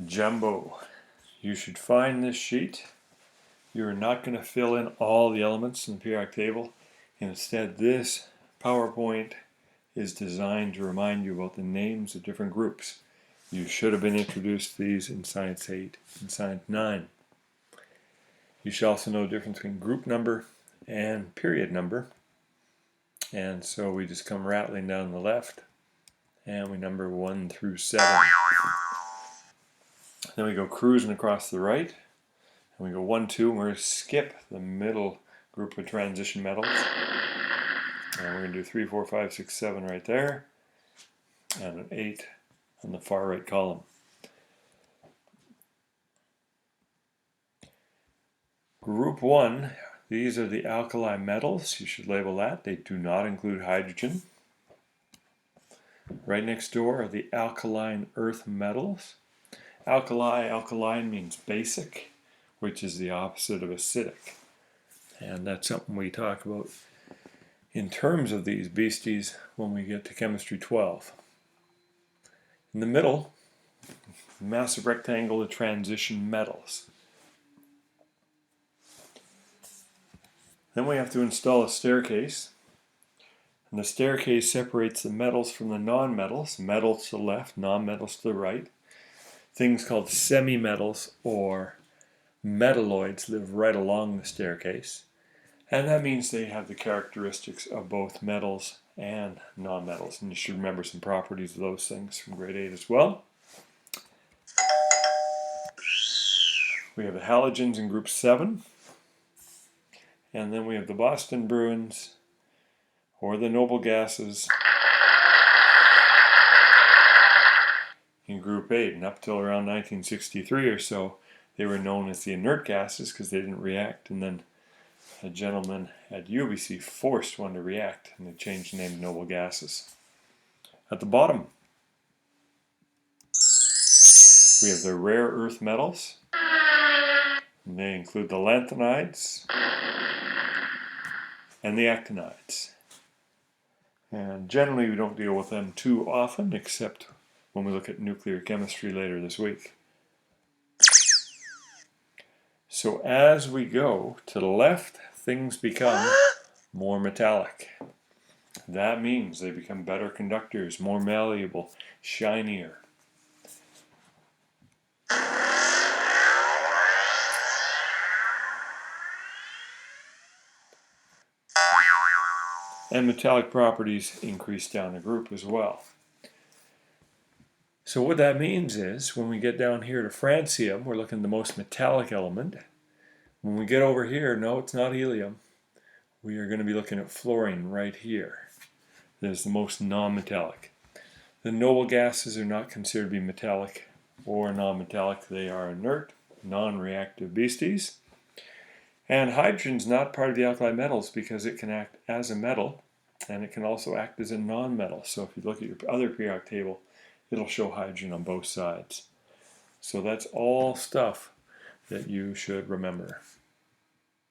Jumbo. You should find this sheet. You're not going to fill in all the elements in the periodic table. Instead, this PowerPoint is designed to remind you about the names of different groups. You should have been introduced to these in Science 8 and Science 9. You should also know the difference between group number and period number. And so we just come rattling down the left and we number 1 through 7. Then we go cruising across the right, and we go 1, 2, and we're going to skip the middle group of transition metals. And we're going to do 3, 4, 5, 6, 7 right there, and an 8 on the far right column. Group 1, these are the alkali metals. You should label that. They do not include hydrogen. Right next door are the alkaline earth metals. Alkaline means basic, which is the opposite of acidic. And that's something we talk about in terms of these beasties when we get to Chemistry 12. In the middle, massive rectangle of transition metals. Then we have to install a staircase. And the staircase separates the metals from the non-metals. Metals to the left, non-metals to the right. Things called semi-metals or metalloids live right along the staircase. And that means they have the characteristics of both metals and non-metals. And you should remember some properties of those things from grade 8 as well. We have the halogens in group 7. And then we have the Boston Bruins or the noble gases in group 8, and up till around 1963 or so they were known as the inert gases because they didn't react, and then a gentleman at UBC forced one to react and they changed the name to noble gases. At the bottom we have the rare earth metals, and they include the lanthanides and the actinides, and generally we don't deal with them too often except when we look at nuclear chemistry later this week. So as we go to the left, things become more metallic. That means they become better conductors, more malleable, shinier. And metallic properties increase down the group as well. So what that means is, when we get down here to francium, we're looking at the most metallic element. When we get over here, no, it's not helium. We are going to be looking at fluorine right here. That is the most non-metallic. The noble gases are not considered to be metallic or non-metallic. They are inert, non-reactive beasties. And hydrogen is not part of the alkali metals because it can act as a metal, and it can also act as a non-metal. So if you look at your other periodic table, it'll show hydrogen on both sides. So that's all stuff that you should remember.